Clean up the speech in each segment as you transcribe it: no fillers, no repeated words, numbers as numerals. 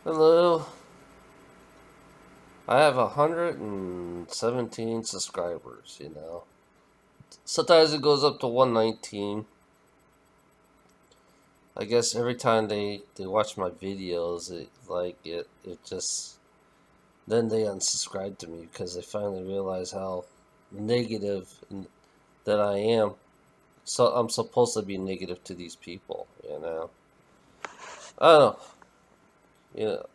Hello. I have 117 subscribers. Sometimes it goes up to 119. I guess every time they watch my videos, it just then they unsubscribe to me because they finally realize how negative that I am. So I'm supposed to be negative to these people. I don't know. You know,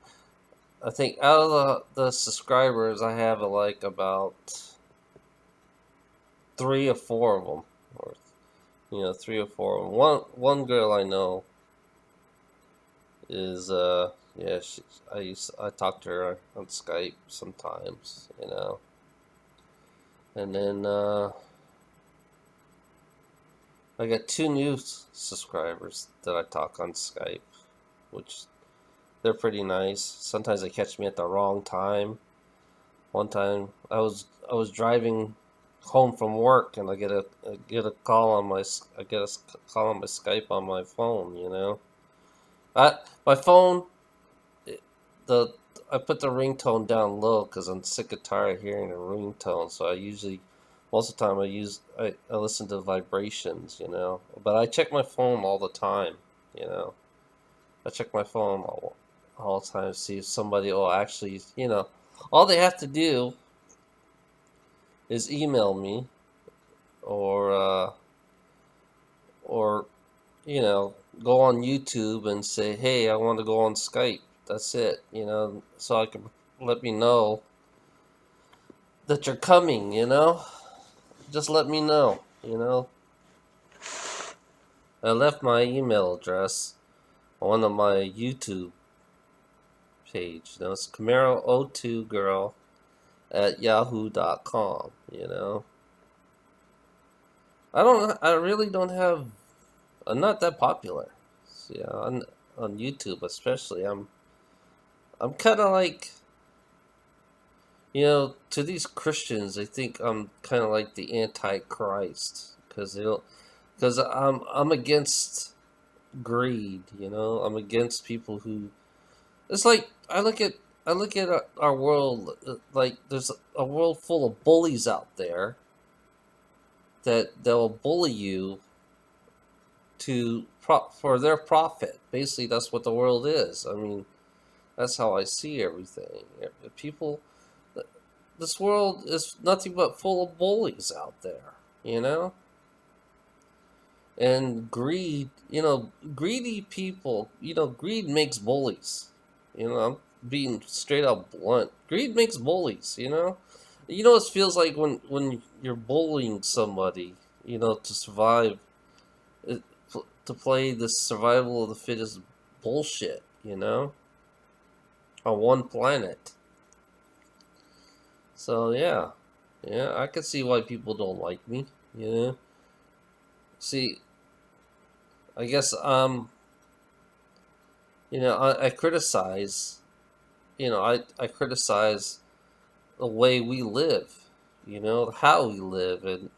I think out of the subscribers, I have like about three or four of them, or three or four of them. One girl I know is yeah, I talk to her on Skype sometimes. And then I got two new subscribers that I talk on Skype, which they're pretty nice. Sometimes they catch me at the wrong time. One time I was driving home from work and I get a call on call on my Skype on my phone. My phone, the I put the ringtone down low because I'm sick and tired of hearing the ringtone. So most of the time, I listen to vibrations. But I check my phone all the time. You know, I check my phone all the time to see if somebody will actually. All they have to do is email me or or go on YouTube and say, "Hey, I want to go on Skype." That's it. So I can let me know that you're coming. Just let me know. I left my email address on one of my YouTube page. It's Camaro02girl at yahoo.com. I really don't have, I'm not that popular. So, yeah, on YouTube especially. I'm kind of like, to these Christians, they think I'm kind of like the Antichrist because I'm against greed. I'm against people who. It's like I look at our world like there's a world full of bullies out there that will bully you for their profit. Basically, that's what the world is. I mean, that's how I see everything. People, this world is nothing but full of bullies out there. You know, and greed. Greedy people. Greed makes bullies. I'm being straight up blunt. Greed makes bullies. It feels like when you're bullying somebody. To survive. It, to play this survival of the fittest bullshit. On one planet. So yeah, I can see why people don't like me. See, I guess I criticize. I criticize the way we live. How we live, and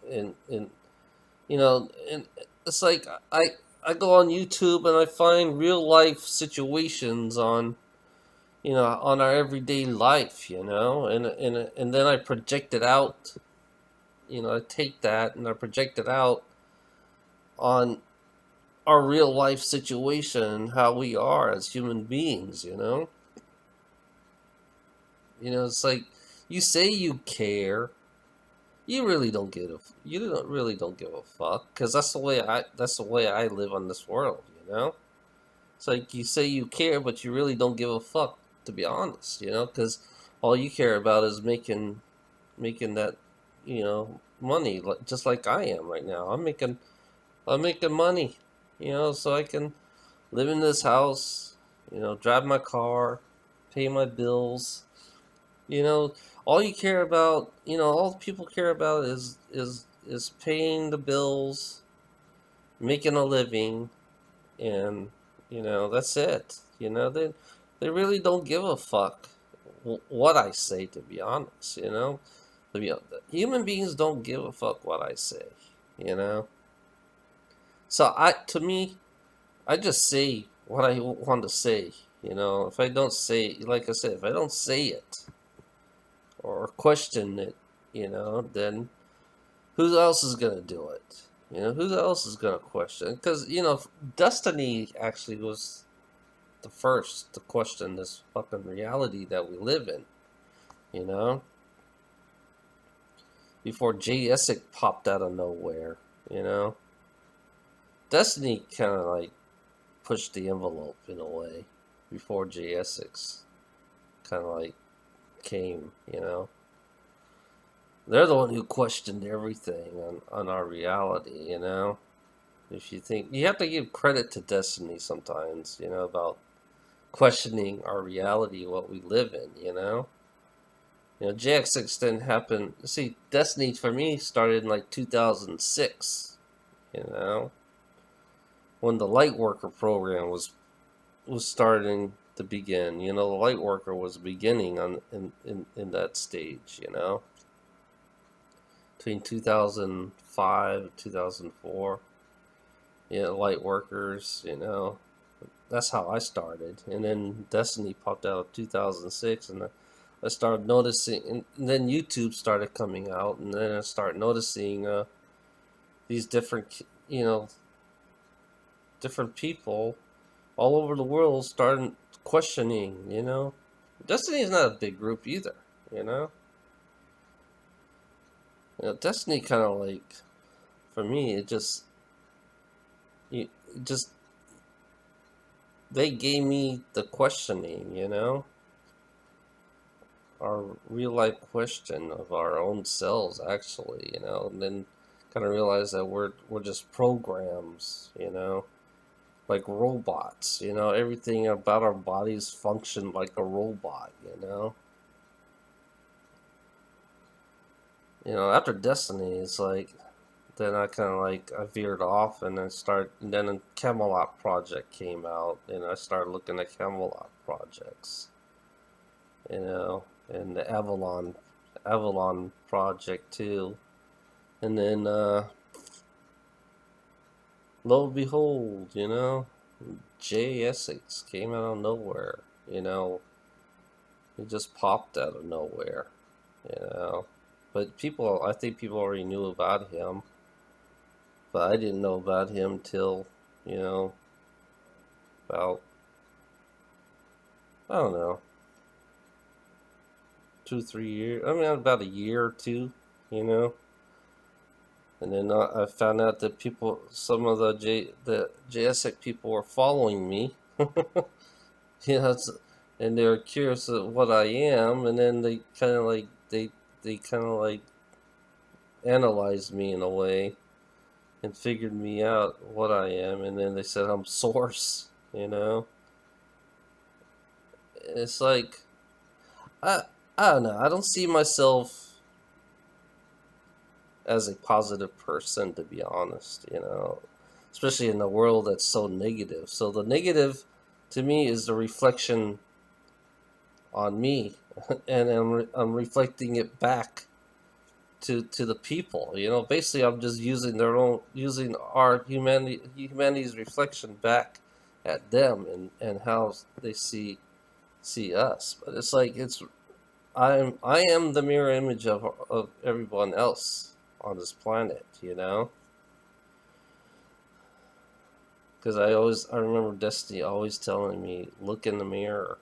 it's like I go on YouTube and I find real life situations on our everyday life, and then I project it out. I take that and I project it out on our real life situation, how we are as human beings. It's like you say you care, you don't really don't give a fuck because that's the way I live on this world. It's like you say you care, but you really don't give a fuck, to be honest. Because all you care about is making that money, just like I am right now. I'm making money, so I can live in this house, drive my car, pay my bills. You know, all you care about, all people care about is paying the bills, making a living, and that's it. They really don't give a fuck what I say, to be honest. Human beings don't give a fuck what I say. You know, to me, I just say what I want to say. You know, if I don't say, like I said, if I don't say it or question it, you know, then who else is gonna do it? You know, who else is gonna question? Because you know, Destiny actually was the first to question this fucking reality that we live in. You know, before Jay Essig popped out of nowhere. You know, Destiny kind of like pushed the envelope in a way before Jay Essig kind of like came. You know, they're the one who questioned everything on our reality. You know, if you think you have to give credit to Destiny sometimes. You know about questioning our reality, what we live in. You know, JX6 didn't happen. See, Destiny for me started in like 2006. You know, when the Lightworker program was starting to begin. You know, the Lightworker was beginning on in that stage. You know, between 2005 and 2004. You know, Lightworkers. You know, that's how I started. And then Destiny popped out in 2006, and I started noticing, and then YouTube started coming out, and then I started noticing these different, you know, different people all over the world started questioning. You know, Destiny is not a big group either. You know, Destiny kind of like, for me, it just they gave me the questioning. You know, our real life question of our own selves, actually. You know, and then kind of realize that we're just programs. You know, like robots. You know, everything about our bodies function like a robot. After Destiny, it's like then I kind of like I veered off, and then a Camelot project came out, and I started looking at Camelot projects. You know, and the Avalon project too, and then lo and behold, Jay Essex came out of nowhere. He just popped out of nowhere. You know, but I think people already knew about him, but I didn't know about him till about, I don't know, 2 3 years. I mean, about a year or two. You know. And then I found out that some of the JSEC people were following me. you know, and they were curious of what I am, and then they kind of like they kind of like analyzed me in a way and figured me out what I am, and then they said I'm Source. It's like I I don't know. I don't see myself as a positive person, to be honest. Especially in a world that's so negative. So the negative, to me, is the reflection on me, and I'm reflecting it back to the people. Basically, I'm just using our humanity's reflection back at them, and how they see us. But it's like I am the mirror image of everyone else on this planet. Because I remember Destiny always telling me, look in the mirror.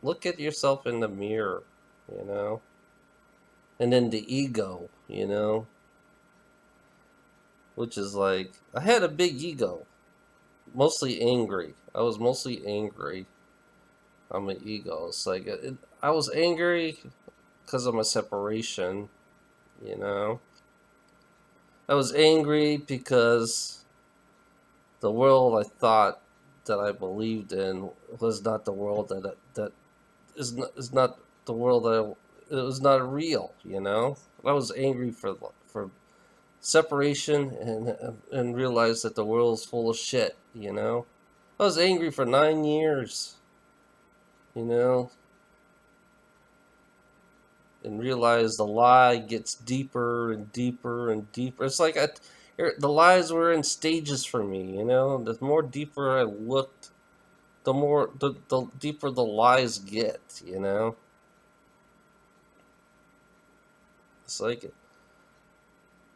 Look at yourself in the mirror. you know and then the ego, which is like, I had a big ego, mostly angry. I was mostly angry on my ego. It's like I was angry because of my separation. you know I was angry because the world I thought that I believed in was not the world that is not the world that it was not real. I was angry for separation, and realized that the world's full of shit. I was angry for 9 years. You know, and realized the lie gets deeper and deeper and deeper. It's like the lies were in stages for me. The more deeper I looked the deeper the lies get, you know? It's like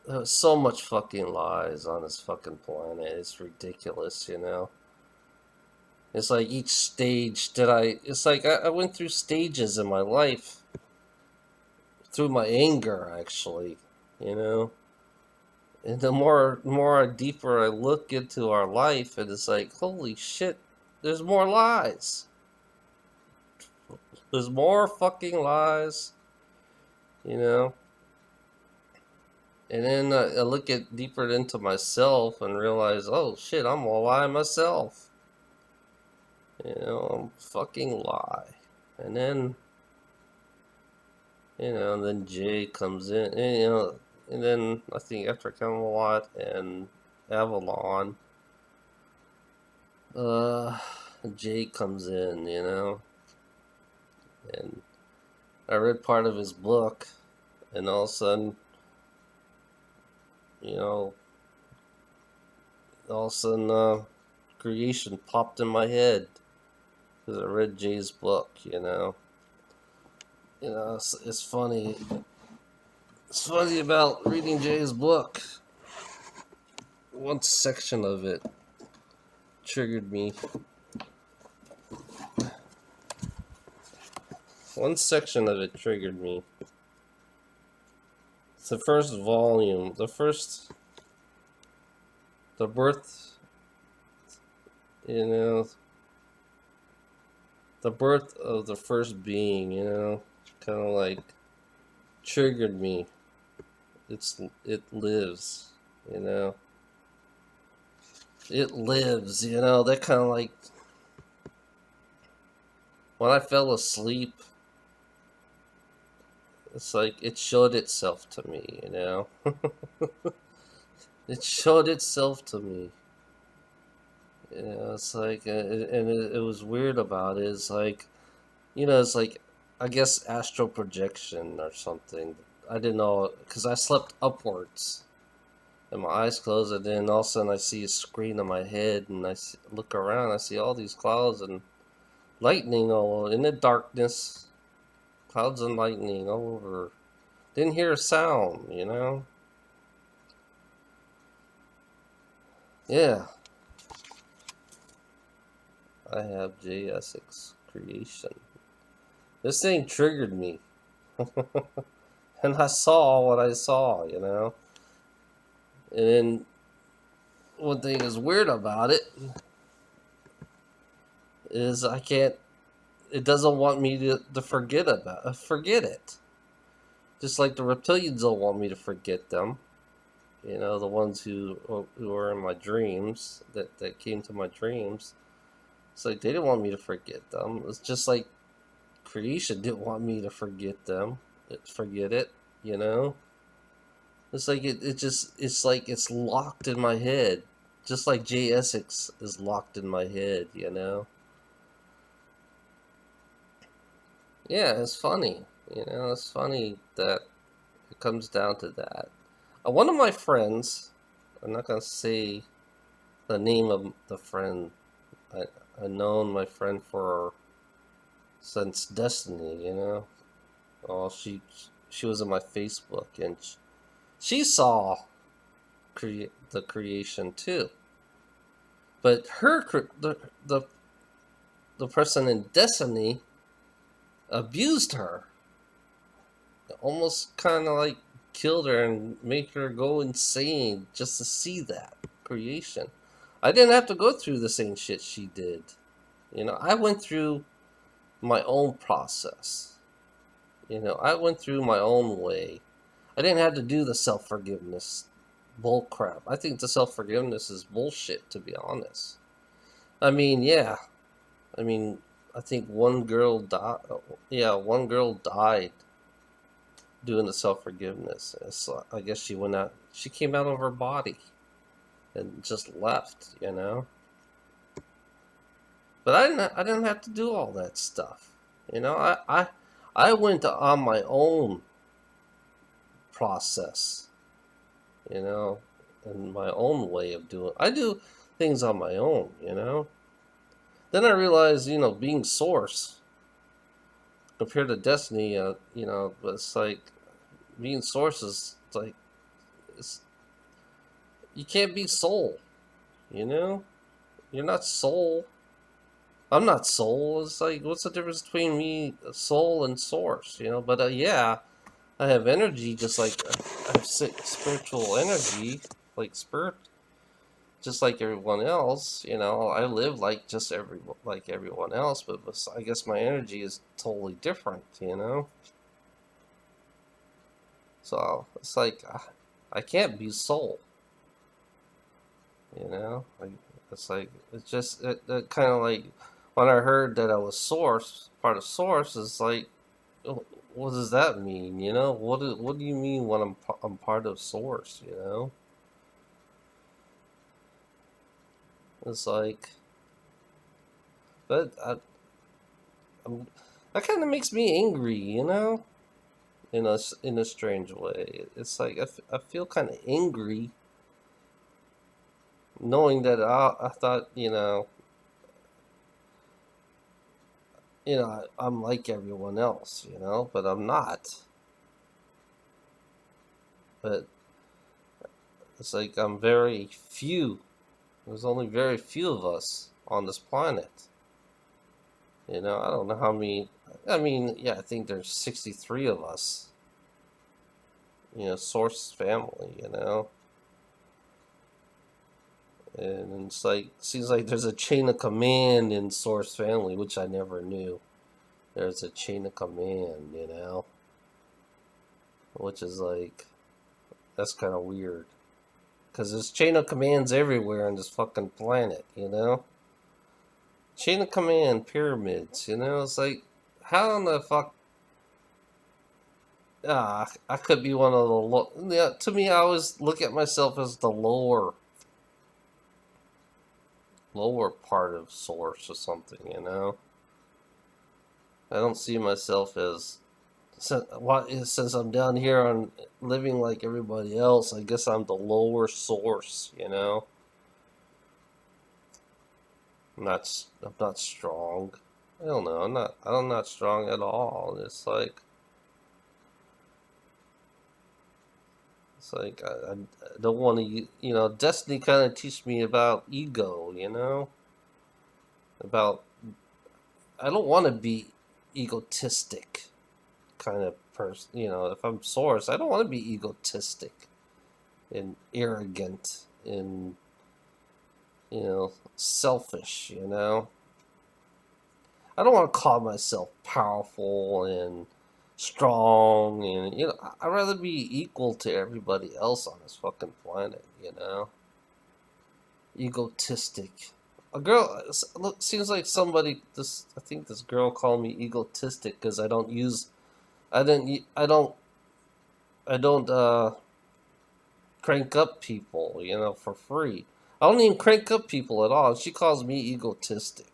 there's so much fucking lies on this fucking planet. It's ridiculous, you know? It's like each stage that it's like I went through stages in my life through my anger, actually, you know? And the more deeper I look into our life, and it's like, holy shit, there's more lies. There's more fucking lies, you know? And then I look at deeper into myself and realize, oh shit, I'm a lie myself. You know, I'm fucking lie. And then, and then Jay comes in, and then I think after Camelot and Avalon, uh, Jay comes in, and I read part of his book, and all of a sudden, you know, all of a sudden, creation popped in my head because I read Jay's book, it's funny. It's funny about reading Jay's book. One section of it triggered me. It's the first volume. The birth, the birth of the first being, kind of like triggered me. It lives, It lives, that kind of like when I fell asleep, it's like it showed itself to me, It showed itself to me. It's like, and it was weird about it. It's like, it's like, I guess astral projection or something. I didn't know, because I slept upwards and my eyes closed, and then all of a sudden I see a screen in my head, and look around, I see all these clouds and lightning all in the darkness. Clouds and lightning all over. Didn't hear a sound, Yeah. I have J. Essex creation. This thing triggered me. And I saw what I saw, And then one thing is weird about it is it doesn't want me to forget it. Just like the reptilians don't want me to forget them. The ones who are in my dreams, that came to my dreams. It's like they didn't want me to forget them. It's just like creation didn't want me to forget them. Forget it, It's like it's like it's locked in my head. Just like J. Essex is locked in my head, Yeah, it's funny. It's funny that it comes down to that. One of my friends, I'm not going to say the name of the friend. I've known my friend since Destiny, Oh, she was in my Facebook, and she saw the creation too. But the person in Destiny abused her, almost kind of like killed her and made her go insane just to see that creation. I didn't have to go through the same shit she did. I went through my own process. I went through my own way. I didn't have to do the self-forgiveness bull crap. I think the self-forgiveness is bullshit, to be honest. I mean, yeah. I think one girl died. Yeah, one girl died doing the self-forgiveness. I guess she came out of her body and just left, But I didn't have to do all that stuff. I went on my own process, and my own way of doing. I do things on my own, Then I realized, being Source compared to Destiny, it's like being Source is like it's, you can't be Soul. You know, you're not Soul. I'm not Soul. It's like, what's the difference between me, Soul, and Source? But yeah, I have energy, just like I have spiritual energy, like spirit, just like everyone else. I live like everyone else, but I guess my energy is totally different. So it's like I can't be Soul. Like it's just it kind of like when I heard that I was Source, part of Source, is like, what does that mean? What do you mean when I'm part of Source? It's like, but that kind of makes me angry, in a strange way. It's like I feel kind of angry knowing that I thought, I'm like everyone else, but I'm not. But it's like I'm very few. There's only very few of us on this planet. I don't know how many. I mean, yeah, I think there's 63 of us. Source family. And it's like, seems like there's a chain of command in Source family, which I never knew. There's a chain of command, which is like, that's kind of weird. Because there's chain of commands everywhere on this fucking planet, Chain of command pyramids, It's like, how in the fuck? I could be one of the yeah. To me, I always look at myself as the lower part of Source or something. I don't see myself as since I'm down here on living like everybody else. I guess I'm the lower Source. I'm not strong. I don't know. I'm not strong at all. It's like I don't want to. Destiny kind of teach me about ego. About I don't want to be egotistic kind of person. If I'm Source, I don't want to be egotistic and arrogant and selfish. I don't want to call myself powerful and strong, and I'd rather be equal to everybody else on this fucking planet. Egotistic. A girl look seems like somebody. This I think this girl called me egotistic because I didn't, I don't crank up people, for free. I don't even crank up people at all. She calls me egotistic.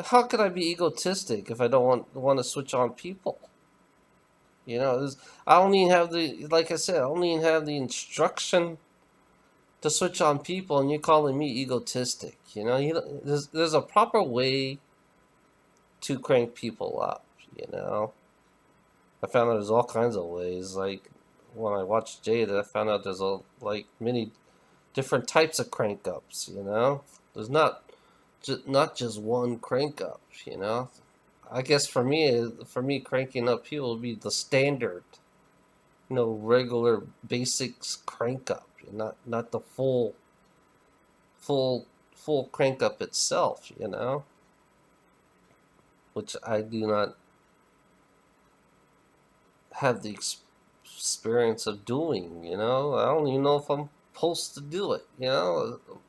How could I be egotistic if I don't want to switch on people? I don't even have like I said, I don't even have the instruction to switch on people, and you're calling me egotistic. There's a proper way to crank people up. I found out there's all kinds of ways. Like when I watched Jade, I found out there's many different types of crank ups. There's not just one crank up. I guess for me, cranking up people would be the standard, regular basics crank up, not the full full crank up itself, which I do not have the experience of doing. I don't even know if I'm supposed to do it.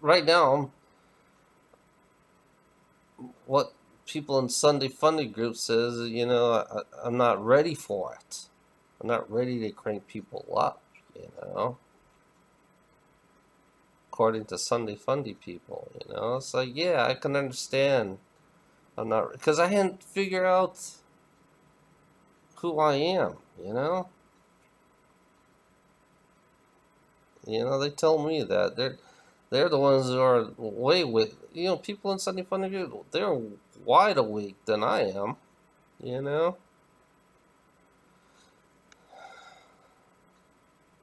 Right now, what people in Sunday Funday group says, I'm not ready for it. I'm not ready to crank people up, according to Sunday Fundy people, It's like, yeah, I can understand. I'm not, because I hadn't figured out who I am, They tell me that They're the ones who are way with, you know, people in 75 years, they're wide awake than I am, you know?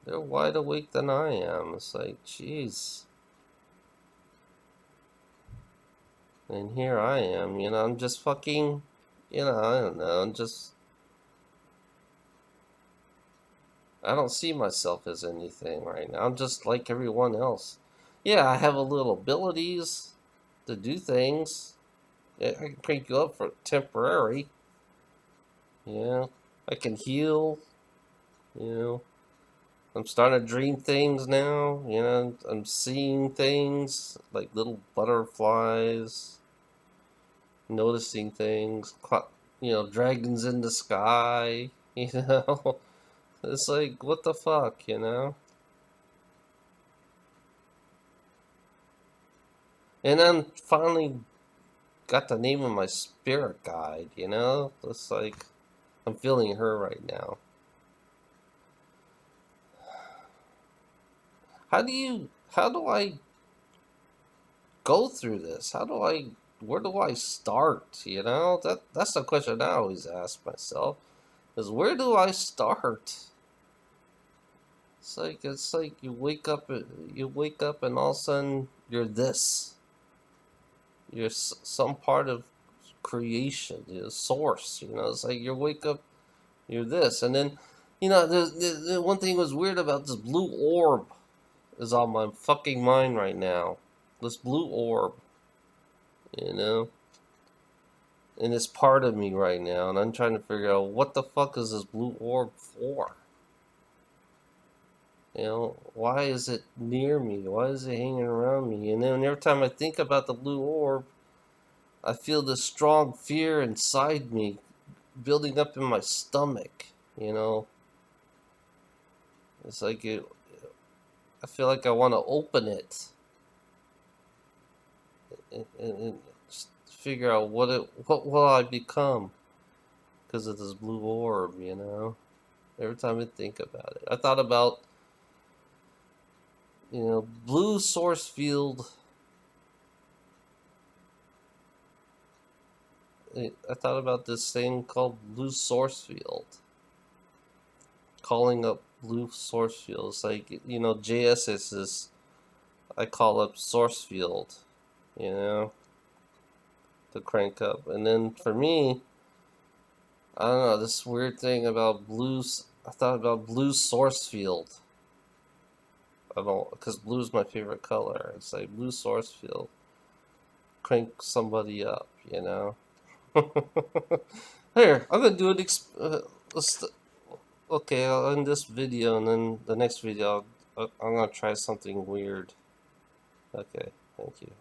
They're wide awake than I am. It's like, jeez. And here I am, you know, I'm just fucking, you know, I don't know, I don't see myself as anything right now. I'm just like everyone else. Yeah, I have a little abilities to do things. Yeah, I can crank you up for temporary. Yeah, I can heal. You know, I'm starting to dream things now. You know, I'm seeing things like little butterflies, noticing things. You know, dragons in the sky. You know, it's like what the fuck, you know. And then finally got the name of my spirit guide. You know, it's like I'm feeling her right now. How do I go through this? Where do I start? You know, that's the question I always ask myself is where do I start? It's like you wake up and all of a sudden you're this. You're some part of creation, you know, source, you know, it's like you wake up, you're this. And then, you know, the one thing was weird about this blue orb is on my fucking mind right now. This blue orb, you know, and it's part of me right now, and I'm trying to figure out what the fuck is this blue orb for? You know, why is it near me? Why is it hanging around me? And then every time I think about the blue orb, I feel this strong fear inside me building up in my stomach, you know. It's like I feel like I want to open it and figure out what will I become because of this blue orb, you know. Every time I think about it, I thought about, you know, blue source field. I thought about this thing called blue source field. Calling up blue source fields, like, you know, JSS is, I call up source field, you know, to crank up. And then for me, I don't know, this weird thing about blues. I thought about blue source field. I don't, because blue is my favorite color. It's like blue source field. Crank somebody up, you know. Here, I'm gonna do it. Okay, I'll end this video, and then the next video, I'm gonna try something weird. Okay, thank you.